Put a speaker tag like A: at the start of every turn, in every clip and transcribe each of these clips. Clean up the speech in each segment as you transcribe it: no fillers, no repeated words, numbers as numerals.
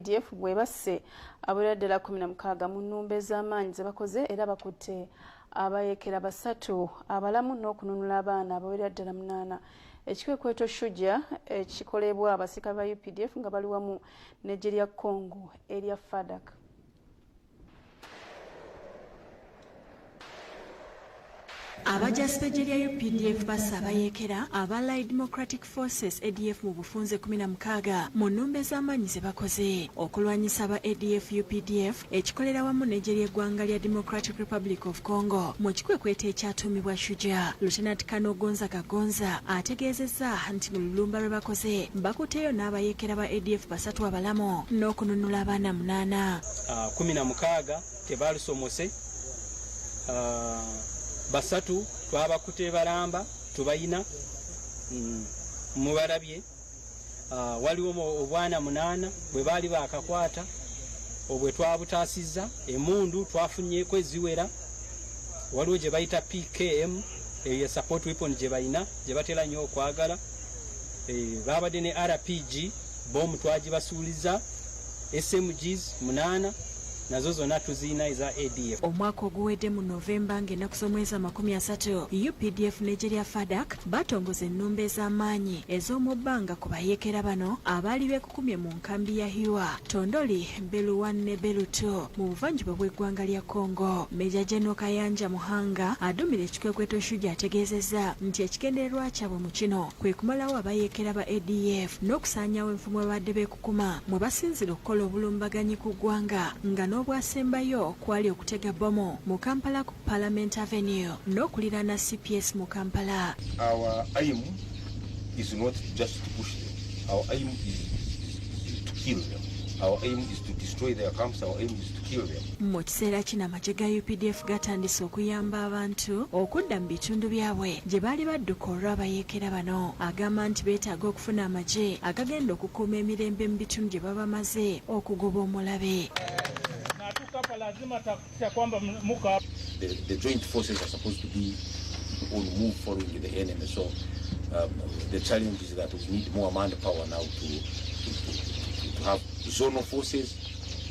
A: UPDF bwe basse abawera ddala 16 mu nnumba ez'amaanyi ze bakoze era bakutte abayeekera 3 abalamu n'okununula abaana abawera ddala 8. Ekikwekweto Shujja ekikolebwa abasirikale ba UPDF nga bali wamu n'eggye lya Congo erya FADC.
B: Abajasipe lya UPDF bassa abayeekera Allied Democratic Forces ADF mu bufunze 16 mu nnumba ez'amaanyi ze bakoze okulwanyisa aba ADF UPDF ekikolera wamu n'eggye ly'eggwanga lya Democratic Republic of Congo mu kikwekweto ekyatuumibwa Shujja. Lieutenant Colonel Gonza Kagonza ategeezezza nti mu lulumba lwe bakoze bakuteeyo n'abayeekera ba ADF 3 abalamu n'okununula abaana 8.
C: 16 tebaalusomose basatu twabakute balamba tubayina mubalabye waliwo obwana 8 bwe baali bakakwata obwe twabutaasizza emundu twafunyeeko eziwera waliwo gye bayita PKM eyo support weapon gye bayina gye batera nnyo okwagala babadde ne RPG bomu twagibasuuliza SMGs 8 nazo zonna tuziina eza ADF.
B: Omwaka oguwedde mu Novemba ng'ennaku z'omwezi 30 UPDF n'eggye lya FADC batongoza ennumba ez'amaanyi ez'omu bbanga ku bayeekera bano abaali beekukumye mu nkambi ya Hiwa, Tondoli, Belu 1 ne Belu 2 mu buvanjuba bw'eggwanga lya Congo. Meja General Kayanja Muhanga adumira ekikwekweto Shujja ategeezezza nti ekigendererwa kyabwe mu kino kwe kumalawo abayeekera ba ADF n'okusaanyawo enfumo babadde beekukuma mwe basinzira okukola obulumbaganyi ku ggwanga nga n'obwasembayo kwali okutega bomo mu Kampala ku Parliament Avenue n'okuliraana CPS mu Kampala.
D: Our aim is not just to push them. Our aim is to kill them. Our aim is to destroy their camps. Our aim is to kill them.
B: Mu kiseera kino amagye ga UPDF gatandise okuyamba abantu okudda mu bitundu byabwe gye baali badduka olw'abayeekera bano. Agamba nti beetaaga okufuna amagye agagenda okukuuma emirembe mu bitundu gye baba bamaze okugoba omulabe.
D: The joint forces are supposed to be on move following the enemy. So the challenge is that we need more manpower now to have zonal forces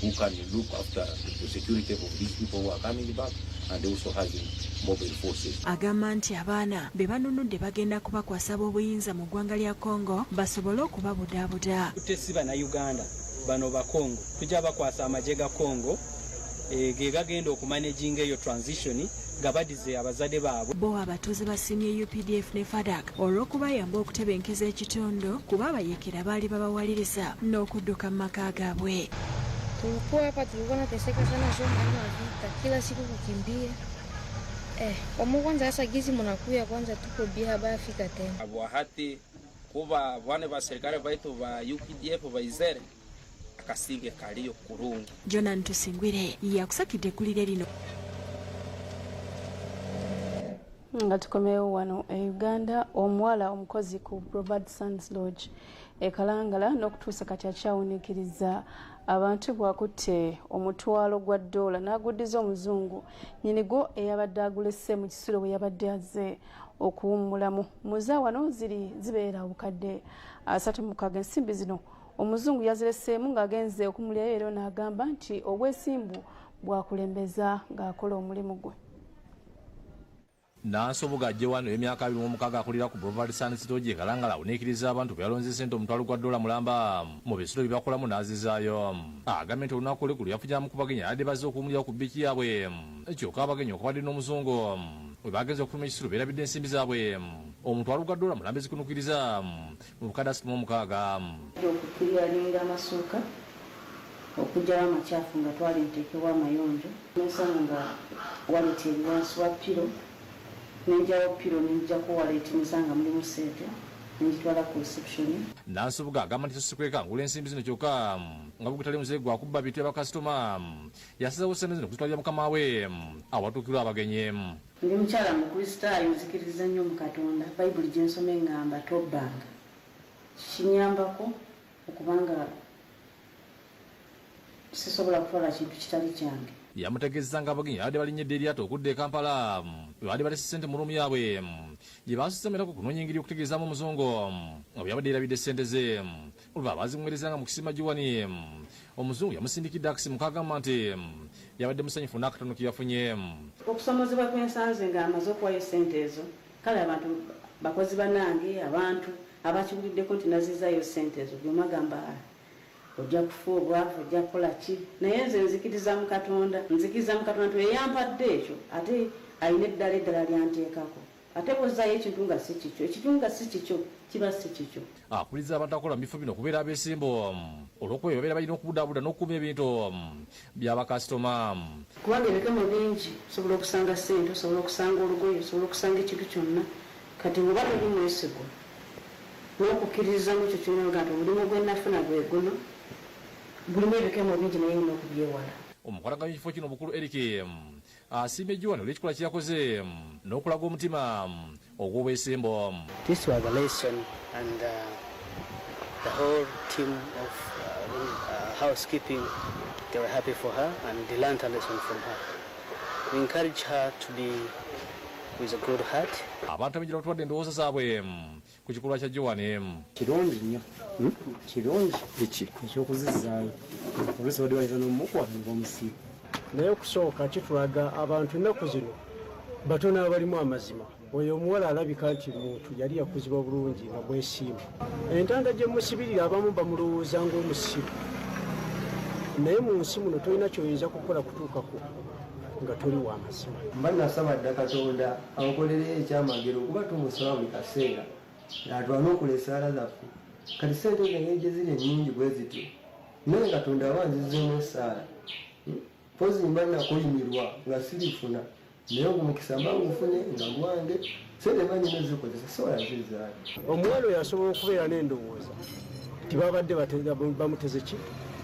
D: who can look after the security of these people who are coming back, and also having mobile forces.
B: Agamba nti abaana be banunudde bagenda kubakwasa obuyinza mu ggwanga lya Congo basobole okubabudaabuda.
C: Tutesiba na Uganda bano ba Congo tujja bakwasa amagye ga Congo ge gagenda okumanaginga eyo transition gabadize abazadde baabwe.
B: Bo abatuuze basimye UPDF ne FADC olw'okubayamba okutebenkeza ekitundu kuba abayeekera baali babawaliriza n'okudduka mu maka gaabwe.
E: Tulikuwa hapa tulikuwa nateseka sana sio maana vita kila siku kukimbia. Kwa kwanza sasa gizi mnakuya kwanza tuko bia bafika tena.
F: Abwahati kuba bwane ba serikali baitu ba UPDF baizere akasinge kaliyo kurungi.
B: Jonan Tusingwire yakusakidde kulire lino.
A: Nga tukomewo wano Uganda omuwala omukozi ku Robert Sands Lodge ekalangala n'okutuusa kati akyawuniikiriza abantu bwakutte omutwalo gwa Ddoola n'Aguddizza omuzungu nnyinigo eyabadde agulese mu kisulo bwe yabadde azze okuwummulamu. Muza wano zibeera obukadde 36 ensimbi zino omuzungu yazireseemu ng'agenze okumulyayo era n'agamba nti obwesimbu bwakulembeza ng'akola omulimu gwe.
G: Nansobuga ajje wano emyaka 26 akulira ku Robert Sands Lodge ekalangala awuniikiriza abantu be yalonze ssente omutwalo gwa Ddoola mulamba mu bisulo bye bakolamu n'azizaayo. Agambye nti olunaku olukulu yafujamu ku bagenyi abadde bazze okumulyawo ku bbiiki yaabwe kyokka abagenyi okubadde n'omuzungu bwe bagenze okufuluma ekisulo beerabidde ensimbi zaabwe omutwalo gwa Ddoola mulambe zikunukiriza mu bukadde 66.
H: Okukiriyalinga amasuuka okugyawo amakyafu nga twali nteekebwa amayonjo nsanga nga waleti eri wansi wa piro nenjawo piro nenjako waleti nsanga mulimu sente nenjitwala ku reception.
G: Nansobuga agamba nti tosikweka ngula ensimbi zino kyokka nga bugutali muze gwakubba bitu byabakasitoma yasazawo sente zino kuzitwalira mukama we awatuukirwa abagenyi.
H: Ndi mukyala mukristaayo nzikiriza nnyo mu Katonda. Bayibuli gye nsoma eŋŋamba tobbanga. Kinyambako okubanga sisobola kutwala kintu kitali kyange.
G: Yamutegeezeza nga abagenyi abadde balinyedde eryato okudda e Kampala baali balese ssente mu lumu yaabwe gye baasusemerako kunonya engeri okutegeezaamu omuzungu nga bwe yabadde erabidde ssente ze olwa bazimuweerezanga mu kisima giwani omuzungu yamusindikidde akasimu kagamba nti yabadde musanyufu n'akatono ke yafunye.
H: Okusomozebwa kw'ensanze ng'amaze okuwayo ssente ezo kale abantu bakozi bannange abantu abakiwuliddeko nti nazizaayo ssente ezo byoma gamba ojja kufa obwavu ojja kukola ki naye nze nzikiriza mu Katonda nti eyampadde ekyo ate alina eddala lyanteekako ate bwozaayo ekintu nga si kikyo ekintu nga si kikyo kiba si kikyo.
G: Akuliza abantu akola mu bifo bino okubeera abeesimbo olw'okuba babeera balina okubudaabuda n'okukuuma ebintu by'abakasitoma
H: kubanga ebikemo bingi osobola okusanga ssente osobola okusanga olugoye osobola okusanga ekintu kyonna kati bw'oba toli mwesigwa n'okukkiririza mu ekyo kyonna nti omulimu gwe nafuna gwe guno gulimu ebikemo bingi naye nyina okubyewala.
G: omukolaganya ekifo kino omukulu Eric asiimye Joan olw'ekikola kye yakoze n'okulaga omutima ogw'obwesimbo.
I: This was a lesson and the whole team of housekeeping, they were happy for her and they learned a lesson from her. We encourage her to be with a good heart.
G: Abantu abagira batwadde endowooza zaabwe ku kikolwa kya Joan.
J: Kirungi nnyo kirungi ekyokuzizaayo oluusi badde bayita n'omukwatirwa omusiiba naye okusooka kitulaga abantu ennaku zino batono abalimu amazima. Oyo omuwala alabika nti muntu yali yakuzibwa bulungi nga bwesiima. Entanda gye musibirira abamu bamulowooza ng'omusiru naye mu nsi muno tolina kyoyinza kukola kutuukako nga toli wa mazima.
K: Mba nasaba dda Katonda ankolere ekyamagero okuba tumusaba buli kaseera n'atwala okulesaala zaffe kati ssente zengeri ziri ennyingi bwe zityo naye Katonda abanzizzemu essaala pozi mba nakulimirwa nga sirifuna naye ogumukisa mba ngufunye nga gwange ssente mba nyina zikozesa sobola zizaayo.
J: Omuwala oyo asobola okubeera n'endowooza tibabadde bamuteze ki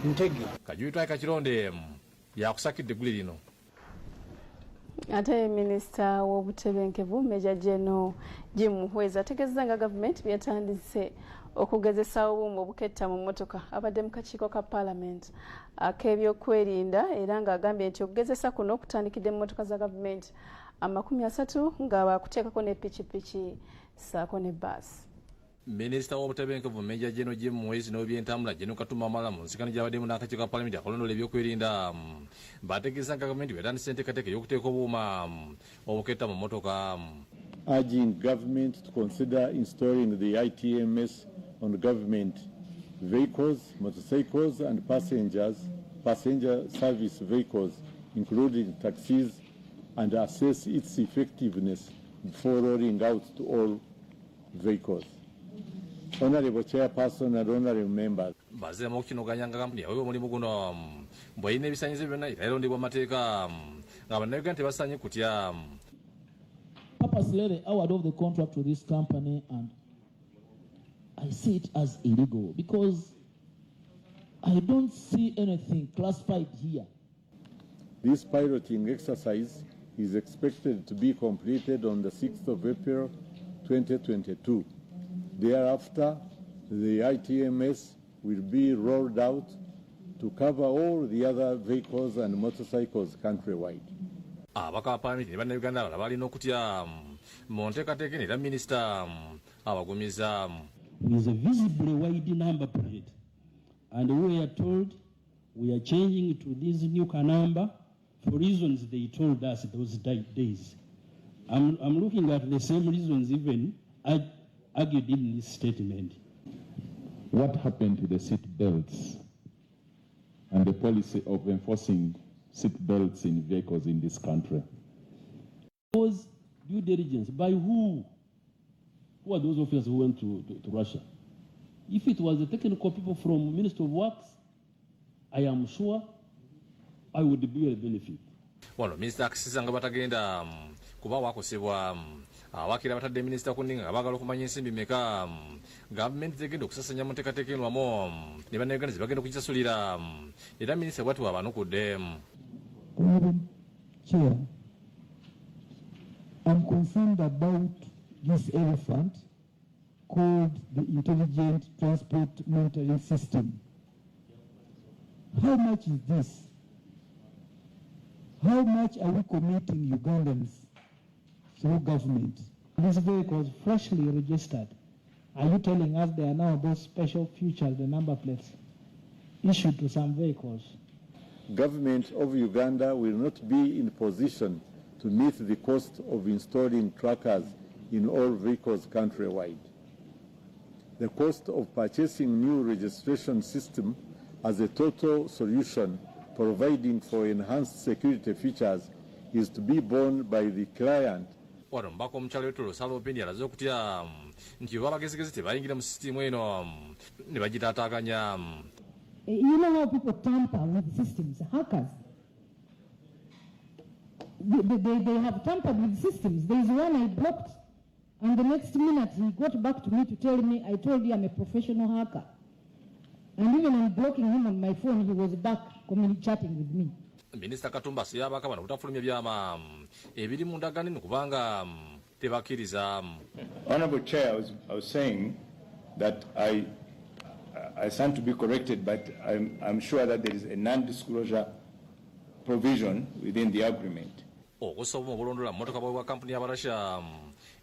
J: ntege.
G: Kajuyitwayo Kakironde yakusakidde egguli lino.
A: Ate minisita w'obutebenkevu Meja General Jim Muhwezi ategeezezza nga gavumenti byetandise okugezesa obumu obuketta mu mmotoka abadde mu kakiiko ka paalamenti ak'ebyokwerinda era ng'agambye nti okugezesa kuno okutandikidde mu mmotoka za gavumenti 30 nga bakuteekako ne pikipiki ssaako ne baasi.
G: Minisita w'obutebenkevu Meja General Jim Muhwezi n'ebyentambula General Katumba Amala mu nsikano gy'abaddemu n'akakiiko ka paalamenti akalondola ebyokwerinda bategeeza nga gavumenti bwetandise enteekateeka ey'okuteeka obuuma obuketta mu mmotoka.
L: Urging government to consider installing the ITMS on government vehicles, motorcycles and passenger service vehicles, including taxis, and assess its effectiveness before rolling out to all vehicles. Honorable Chairperson and Honorable Members.
G: Bazemu okinoganya nga kampuni yawe omulimu guno bw'erina ebisaanyizo byonna erondebwa amateeka nga bannayuganda tebasaanye kutya.
M: Purposely award of the contract to this company, and I see it as illegal because I don't see anything classified here.
L: This piloting exercise is expected to be completed on the 6th of April 2022. Thereafter, the ITMS will be rolled out to cover all the other vehicles and motorcycles countrywide.
G: Bakaama ne bannayuganda abalala balina okutya mu nteekateeka era minisita abagumiza.
M: There is a visibly wide number plate and we are told we are changing to this new car number for reasons they told us those days. I'm looking at the same reasons even argued in this statement.
N: What happened to the seat belts and the policy of enforcing seat belts in vehicles in this country?
M: Was due diligence by who? Who are those officers who went to Russia? If it was the technical people from Ministry of Works, I am sure I would be a benefit.
G: Wano minisita akisiza nga batagenda kuba wakosebwa awakira batadde minisita kuninga nga baagala okumanya ensimbi meka gavumenti zegenda okusasanya mu nteekateeka eno wamu ne bannayuganda ze bagenda okukisasulira era minisita bw'ati bw'abanukudde.
O: Chair, I'm concerned about this elephant called the Intelligent Transport Monitoring System. How much is this? How much are we committing Ugandans through government? This vehicle was freshly registered Are you telling us there are now those special featured number plates issued to some vehicles?
L: Government of Uganda will not be in position to meet the cost of installing trackers in all vehicles countrywide. The cost of purchasing new registration system as a total solution providing for enhanced security features is to be borne by the client.
G: Wano mbako omukyalo wetu Lusalo Opendi alaze okutya nti babagezigezi tebayingira mu sisitimu eno ne bagitaataaganya.
O: You know how people tamper with systems, hackers. They have tampered with systems. There is one I blocked, and the next minute he got back to me to tell me, I told you I'm a professional hacker. And even on blocking him on my phone, he was back chatting with me.
G: Minisita Katumba siyabaka bano kutafulumya byama ebiri mu ndagaano kubanga tebakkiriza.
P: Honorable Chair, I was saying that I stand to be corrected, but I'm sure that there is a non-disclosure provision within the agreement.
G: Okusobola okulondola mmotoka bwa kampuni ya Barasha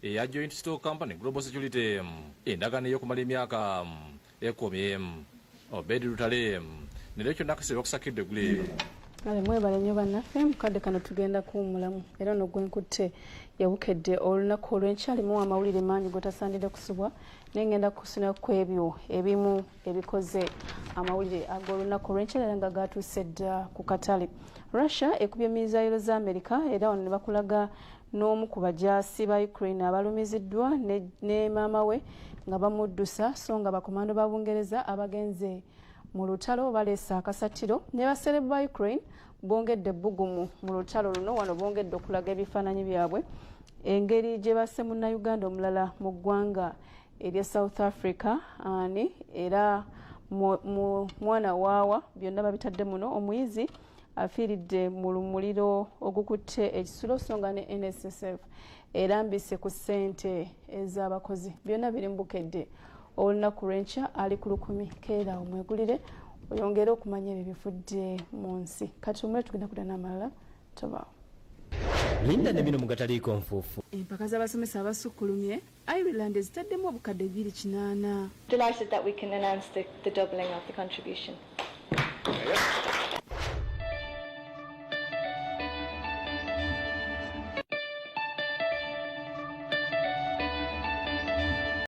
G: eya Joint Store Company Global Security endagaano y'okumala emyaka 10 Obedi Lutale nerekyo nakasebe okusakidde gule.
A: Ale mwebale nnyo bannaffe mukadde kano tugenda kuwummulamu era no gwenkutte yabukedde olunaku olw'enkyalimu amawulire mangi gotasaanidde kusubwa naye ngenda kusunako ebyo ebimu ebikoze amawulire ag'olunaku olw'enkyala era nga gatuuse dda ku katale. Russia ekubye mizaayiro za Amerika era wano ne bakulaga n'omu ku bajaasi ba Ukraine abalumiziddwa ne maama we nga bamuddusa so nga bakomando ba Bungereza abagenze mu lutalo baleese akasatiro ne baserebe ba Ukraine bongedde ebbugumu mu lutalo luno wano bongedde okulaga ebifaananyi byabwe engeri gye basse munnayuganda omulala mu ggwanga erya South Africa ani era mwana waawa byonna babitadde muno omuyizi afiiridde mu lumuliro ogukutte ekisulo so nga ne NSSF erambise ku ssente ez'abakozi byonna biri mu Bukedde olunaku lw'enkya ali ku 10 keera omwegulire oyongere okumanya ebyo bifudde mu nsi kati omule tugenda kudda n'amalala tobaawo.
Q: Linda ne bino mu Agataliikonfuufu.
A: Empaka z'abasomesa abasukkulumye Ireland ezitaddemu obukadde 280.
R: Delighted that we can announce the doubling of the contribution.